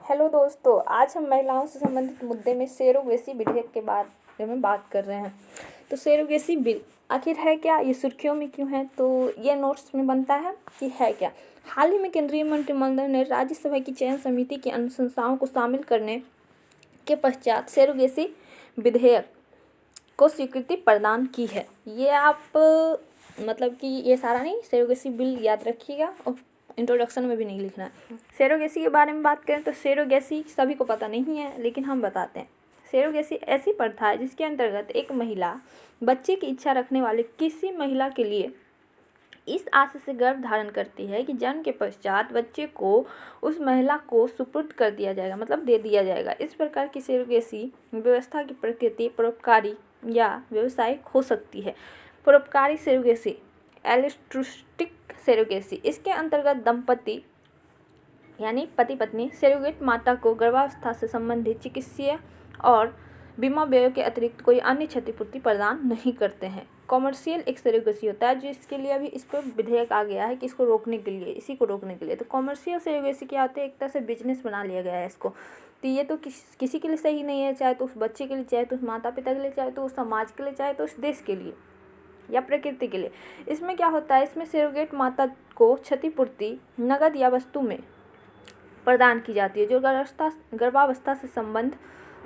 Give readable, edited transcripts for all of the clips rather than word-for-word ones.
Hello दोस्तों, आज हम महिलाओं से संबंधित मुद्दे में सेरोगेसी विधेयक के बारे में बात कर रहे हैं। तो सेरोगेसी बिल आखिर है क्या, ये सुर्खियों में क्यों है, तो ये नोट्स में बनता है कि है क्या। हाल ही में केंद्रीय मंत्रिमंडल ने राज्यसभा की चयन समिति की अनुशंसाओं को शामिल करने के पश्चात सेरोगेसी विधेयक को स्वीकृति प्रदान की है। ये आप मतलब कि ये सारा नहीं, सेरोगेसी बिल याद रखिएगा और इंट्रोडक्शन में भी नहीं लिखना है। सेरोगेसी के बारे में बात करें तो सेरोगेसी सभी को पता नहीं है, लेकिन हम बताते हैं। सेरोगेसी ऐसी प्रथा है जिसके अंतर्गत एक महिला बच्चे की इच्छा रखने वाले किसी महिला के लिए इस आशा से गर्भ धारण करती है कि जन्म के पश्चात बच्चे को उस महिला को सुपुर्द कर दिया जाएगा, मतलब दे दिया जाएगा। इस प्रकार की सेरोगेसी व्यवस्था की प्रकृति परोपकारी या व्यावसायिक हो सकती है। परोपकारी सेरोगेसी, एल्ट्रुइस्टिक सेरोगेसी, इसके अंतर्गत दंपति यानी पति पत्नी सेरोगेट माता को गर्भावस्था से संबंधित चिकित्सीय और बीमा व्ययों के अतिरिक्त कोई अन्य क्षतिपूर्ति प्रदान नहीं करते हैं। कॉमर्शियल एक सेरोगेसी होता है, जो इसके लिए अभी इस पर विधेयक आ गया है कि इसको रोकने के लिए, इसी को रोकने के लिए। तो कॉमर्शियल सेरोगेसी क्या होते हैं, एक तरह से बिजनेस बना लिया गया है इसको। तो ये तो किसी के लिए सही नहीं है, चाहे तो उस बच्चे के लिए, चाहे तो उस माता पिता के लिए, चाहे तो उस समाज के लिए, चाहे तो उस देश के लिए या प्रकृति के लिए। इसमें क्या होता है, इसमें सेरोगेट माता को क्षतिपूर्ति नगद या वस्तु में प्रदान की जाती है, जो गर्भावस्था से संबंध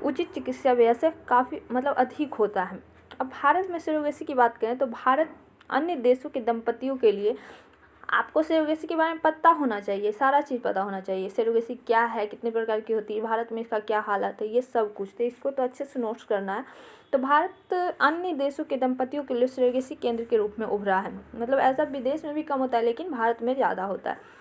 उचित चिकित्सा व्यय से काफ़ी मतलब अधिक होता है। अब भारत में सेरोगेसी की बात करें तो भारत अन्य देशों के दंपतियों के लिए आपको सेरोगेसी के बारे में पता होना चाहिए, सारा चीज़ पता होना चाहिए। सेरोगेसी क्या है, कितने प्रकार की होती है, भारत में इसका क्या हालत है, ये सब कुछ। तो इसको तो अच्छे से नोट्स करना है। तो भारत अन्य देशों के दंपतियों के लिए सेरोगेसी केंद्र के रूप में उभरा है। मतलब ऐसा विदेश में भी कम होता है, लेकिन भारत में ज़्यादा होता है।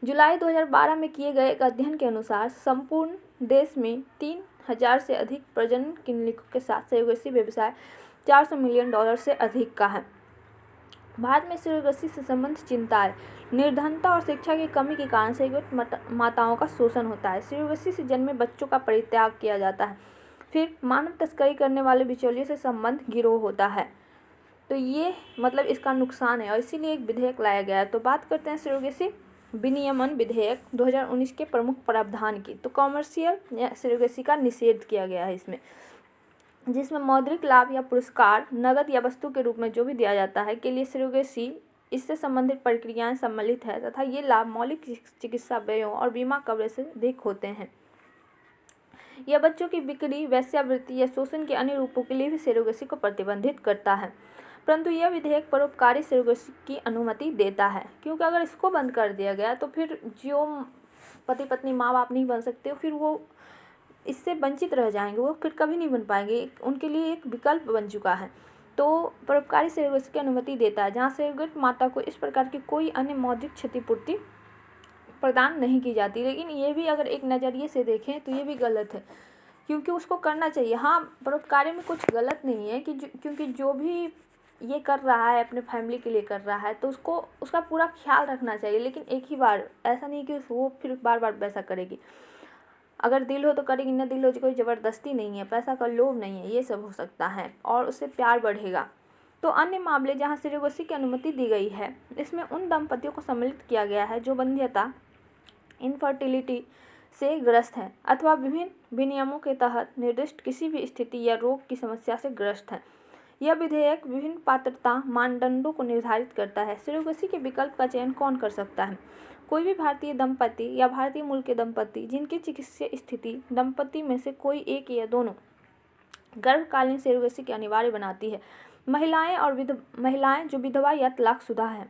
जुलाई 2012 में किए गए एक अध्ययन के अनुसार संपूर्ण देश में 3000 से अधिक प्रजनन क्लिनिकों के साथ सेरोगेसी व्यवसाय $400 मिलियन से अधिक का है। भारत में सेरोगेसी से संबंधित चिंताएं, निर्धनता और शिक्षा की कमी के कारण सेरोगेट माताओं का शोषण होता है। सेरोगेसी से जन्मे बच्चों का परित्याग किया जाता है। फिर मानव तस्करी करने वाले बिचौलियों से संबंध गिरोह होता है। तो ये मतलब इसका नुकसान है और इसीलिए एक विधेयक लाया गया है। तो बात करते हैं सेरोगेसी विनियमन विधेयक 2019 के प्रमुख प्रावधान की। तो कॉमर्शियल सेरोगेसी का निषेध किया गया है इसमें, जिसमें मौद्रिक लाभ या पुरस्कार नगद या वस्तु के रूप में जो भी दिया जाता है के लिए सेरोगेसी इससे संबंधित प्रक्रियाएं सम्मिलित है तथा ये लाभ मौलिक चिकित्सा व्ययों और बीमा कवरेज से अधिक होते हैं। यह बच्चों की बिक्री, वेश्यावृत्ति या शोषण के अन्य रूपों के लिए भी सेरोगेसी को प्रतिबंधित करता है। परंतु यह विधेयक परोपकारी सेरोगेसी की अनुमति देता है, क्योंकि अगर इसको बंद कर दिया गया तो फिर जो पति पत्नी माँ बाप नहीं बन सकते फिर वो इससे वंचित रह जाएंगे, वो फिर कभी नहीं बन पाएंगे। उनके लिए एक विकल्प बन चुका है। तो परोपकारी सेरोगेसी की अनुमति देता है, जहाँ सेरोगेट माता को इस प्रकार की कोई अन्य मौद्रिक क्षतिपूर्ति प्रदान नहीं की जाती। लेकिन ये भी अगर एक नज़रिए से देखें तो ये भी गलत है, क्योंकि उसको करना चाहिए। हाँ, परोपकारी में कुछ गलत नहीं है कि क्योंकि जो भी ये कर रहा है अपने फैमिली के लिए कर रहा है तो उसको उसका पूरा ख्याल रखना चाहिए। लेकिन एक ही बार, ऐसा नहीं कि वो फिर बार बार वैसा करेगी। अगर दिल हो तो करेगी, न दिल हो तो कोई ज़बरदस्ती नहीं है, पैसा का लोभ नहीं है, ये सब हो सकता है और उससे प्यार बढ़ेगा। तो अन्य मामले जहाँ सेरोगेसी की अनुमति दी गई है, इसमें उन दंपतियों को सम्मिलित किया गया है जो वंध्यता, इनफर्टिलिटी से ग्रस्त हैं अथवा विभिन्न विनियमों के तहत निर्दिष्ट किसी भी स्थिति या रोग की समस्या से ग्रस्त हैं। यह विधेयक विभिन्न पात्रता मानदंडों को निर्धारित करता है। सेरोगेसी के विकल्प का चयन कौन कर सकता है? कोई भी भारतीय दंपति या भारतीय मूल के दंपति जिनकी चिकित्सीय स्थिति दंपति में से कोई एक या दोनों गर्भकालीन सेरोगेसी की अनिवार्य बनाती है। महिलाएं जो विधवा या तलाकशुदा हैं,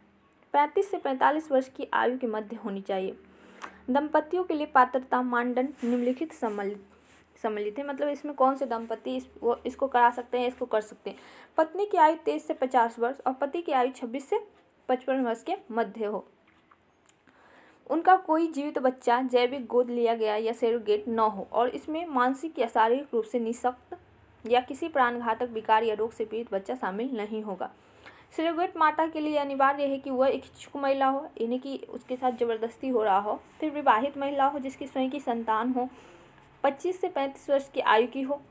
35 से 45 वर्ष की आयु के मध्य होनी चाहिए। दंपतियों के लिए पात्रता मानदंड निम्नलिखित सम्मिलित है। मतलब इसमें कौन से दंपति इसको करा सकते हैं, इसको कर सकते हैं। पत्नी की आयु 23 से 50 वर्ष और पति की आयु 26 से 55 वर्ष के मध्य हो। उनका कोई जीवित बच्चा जैविक गोद लिया गया या सेरोगेट न हो और इसमें मानसिक या शारीरिक रूप से निःशक्त या किसी प्राणघातक विकार या रोग से पीड़ित बच्चा शामिल नहीं होगा। सेरोगेट माता के लिए अनिवार्य है कि वह एक इच्छुक महिला हो, यानी कि उसके साथ ज़बरदस्ती हो रहा हो। फिर विवाहित महिला हो जिसकी स्वयं की संतान हो, 25 से 35 वर्ष की आयु की हो,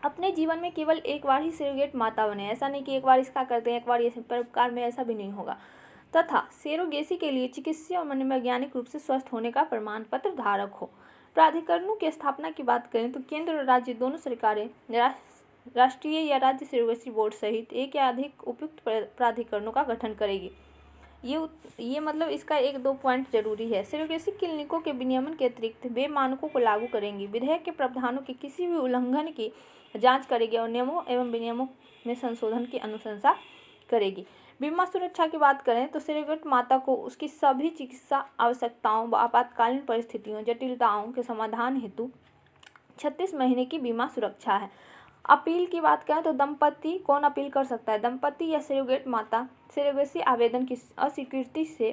अपने जीवन में केवल एक बार ही सेरोगेट माता बने। ऐसा नहीं कि एक बार इसका करते हैं, एक बार ये परोपकार में, ऐसा भी नहीं होगा। तथा सेरोगेसी के लिए चिकित्सीय और मनोवैज्ञानिक रूप से स्वस्थ होने का प्रमाण पत्र धारक हो। प्राधिकरणों की स्थापना की बात करें तो केंद्र और राज्य दोनों सरकारें राष्ट्रीय या राज्य सेरोगेसी बोर्ड सहित एक या अधिक उपयुक्त प्राधिकरणों का गठन करेगी। ये मतलब इसका 1-2 पॉइंट जरूरी है। सेरोगेसी क्लिनिकों के विनियमन के अतिरिक्त वे मानकों को लागू करेंगी, विधेयक के प्रावधानों के किसी भी उल्लंघन की जांच करेगी और नियमों एवं विनियमों में संशोधन की अनुशंसा करेगी। बीमा सुरक्षा की बात करें तो सेरोगेट माता को उसकी सभी चिकित्सा आवश्यकताओं व आपातकालीन परिस्थितियों जटिलताओं के समाधान हेतु 36 महीने की बीमा सुरक्षा है। अपील की बात करें तो दंपति कौन अपील कर सकता है? दंपति या सेरोगेट माता सेरोगेसी आवेदन की अस्वीकृति से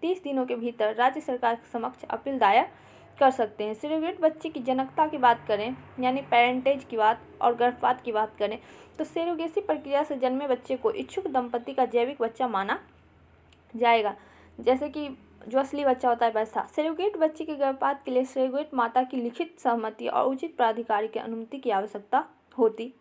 30 दिनों के भीतर राज्य सरकार के समक्ष अपील दायर कर सकते हैं। सेरोगेट बच्चे की जनकता की बात करें यानी पेरेंटेज की बात और गर्भपात की बात करें तो सेरोगेसी प्रक्रिया से जन्मे बच्चे को इच्छुक दंपति का जैविक बच्चा माना जाएगा, जैसे कि जो असली बच्चा होता है वैसा। सेरोगेट बच्चे के गर्भपात के लिए सेरोगेट माता की लिखित सहमति और उचित प्राधिकारी की अनुमति की आवश्यकता होती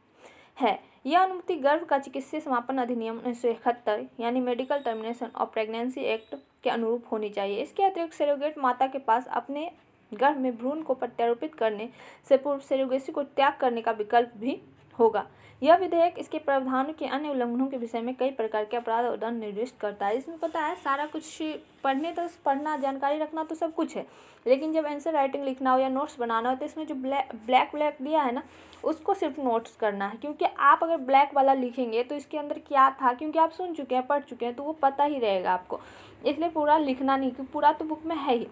है। यह अनुमति गर्भ का चिकित्सीय समापन अधिनियम 1971 यानी medical termination of pregnancy act के अनुरूप होनी चाहिए। इसके अतिरिक्त सेरोगेट माता के पास अपने गर्भ में भ्रूण को प्रत्यारोपित करने से पूर्व सेरोगेसी को त्याग करने का विकल्प भी होगा। यह विधेयक इसके प्रावधानों के अन्य उल्लंघनों के विषय में कई प्रकार के अपराध और दंड निर्दिष्ट करता है। इसमें पता है सारा कुछ पढ़ना जानकारी रखना तो सब कुछ है, लेकिन जब आंसर राइटिंग लिखना हो या नोट्स बनाना हो तो इसमें जो ब्लैक दिया है ना उसको सिर्फ नोट्स करना है, क्योंकि आप अगर ब्लैक वाला लिखेंगे तो इसके अंदर क्या था, क्योंकि आप सुन चुके हैं पढ़ चुके हैं तो वो पता ही रहेगा आपको, इसलिए पूरा लिखना नहीं, क्योंकि पूरा तो बुक में है ही।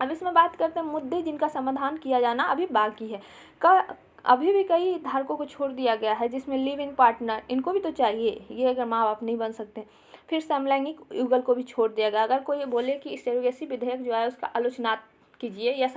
अब इसमें बात करते हैं मुद्दे जिनका समाधान किया जाना अभी बाकी है। अभी भी कई धारकों को छोड़ दिया गया है, जिसमें लिव इन पार्टनर इनको भी तो चाहिए, ये अगर माँ बाप नहीं बन सकते। फिर समलैंगिक युगल को भी छोड़ दिया गया। अगर कोई ये बोले कि सेरोगेसी विधेयक जो है उसका आलोचना कीजिए या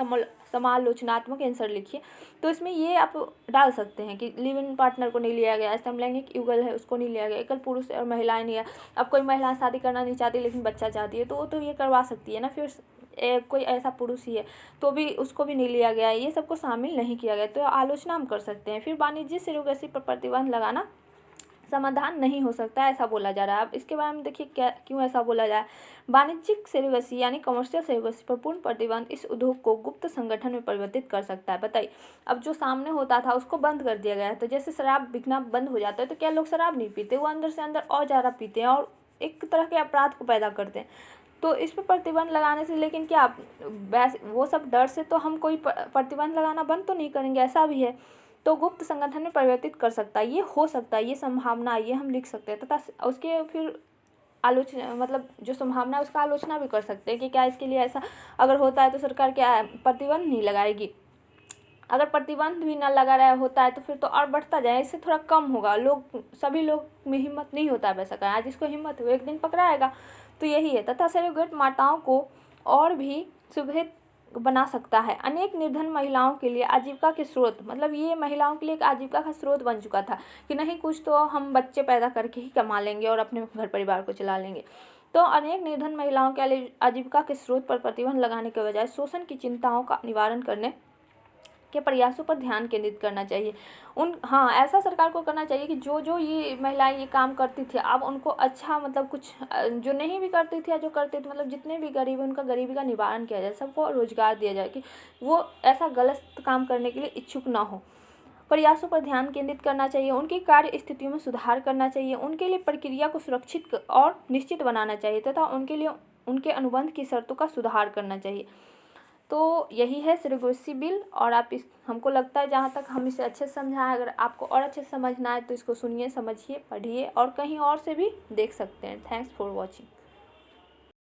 समालोचनात्मक आंसर लिखिए तो इसमें ये आप डाल सकते हैं कि लिव इन पार्टनर को नहीं लिया गया, समलैंगिक युगल है उसको नहीं लिया गया, एकल पुरुष और महिलाएं नहीं है। अब कोई महिला शादी करना नहीं चाहती लेकिन बच्चा चाहती है तो वो तो ये करवा सकती है ना। फिर कोई ऐसा पुरुष ही है तो भी उसको भी नहीं लिया गया है, ये सबको शामिल नहीं किया गया, तो आलोचना हम कर सकते हैं। फिर वाणिज्यिक सेरोगेसी पर प्रतिबंध लगाना समाधान नहीं हो सकता, ऐसा बोला जा रहा है। अब इसके बारे में देखिए क्या क्यों ऐसा बोला जाए। वाणिज्यिक सेरोगेसी यानी कमर्शियल सेरोगेसी पर पूर्ण प्रतिबंध इस उद्योग को गुप्त संगठन में परिवर्तित कर सकता है। बताइए, अब जो सामने होता था उसको बंद कर दिया गया है, तो जैसे शराब बिकना बंद हो जाता है तो क्या लोग शराब नहीं पीते, वो अंदर से अंदर और ज़्यादा पीते हैं और एक तरह के अपराध को पैदा करते हैं। तो इस पर प्रतिबंध लगाने से, लेकिन क्या वो सब डर से तो हम कोई प्रतिबंध लगाना बंद तो नहीं करेंगे, ऐसा भी है। तो गुप्त संगठन में परिवर्तित कर सकता है, ये हो सकता है, ये संभावना ये हम लिख सकते हैं तथा उसके फिर आलोचना मतलब जो संभावना है उसका आलोचना भी कर सकते हैं कि क्या इसके लिए ऐसा अगर होता है तो सरकार क्या प्रतिबंध नहीं लगाएगी। अगर प्रतिबंध भी ना लगा रहा होता है तो फिर तो और बढ़ता जाए, इससे थोड़ा कम होगा, सभी लोग में हिम्मत नहीं होता है वैसा करना, आज जिसको हिम्मत हो एक दिन पकड़ाएगा। तो यही है। तथा सेरोगेट माताओं को और भी सुविधा बना सकता है। अनेक निर्धन महिलाओं के लिए आजीविका के स्रोत, मतलब ये महिलाओं के लिए एक आजीविका का स्रोत बन चुका था कि नहीं कुछ तो हम बच्चे पैदा करके ही कमा लेंगे और अपने घर परिवार को चला लेंगे। तो अनेक निर्धन महिलाओं के लिए आजीविका के स्रोत पर प्रतिबंध लगाने के बजाय शोषण की चिंताओं का निवारण करने के प्रयासों पर ध्यान केंद्रित करना चाहिए। ऐसा सरकार को करना चाहिए कि जो ये महिलाएं ये काम करती थी अब उनको अच्छा मतलब कुछ जो नहीं भी करती थी या जो करती थी मतलब जितने भी गरीब उनका गरीबी का निवारण किया जाए, सबको रोजगार दिया जाए कि वो ऐसा गलत काम करने के लिए इच्छुक ना हो। प्रयासों पर ध्यान केंद्रित करना चाहिए, उनकी कार्य स्थितियों में सुधार करना चाहिए, उनके लिए प्रक्रिया को सुरक्षित और निश्चित बनाना चाहिए तथा उनके लिए उनके अनुबंध की शर्तों का सुधार करना चाहिए। तो यही है सेरोगेसी बिल। और आप हमको लगता है जहाँ तक हम इसे अच्छे से समझाएं, अगर आपको और अच्छे से समझना है तो इसको सुनिए, समझिए, पढ़िए और कहीं और से भी देख सकते हैं। Thanks for watching.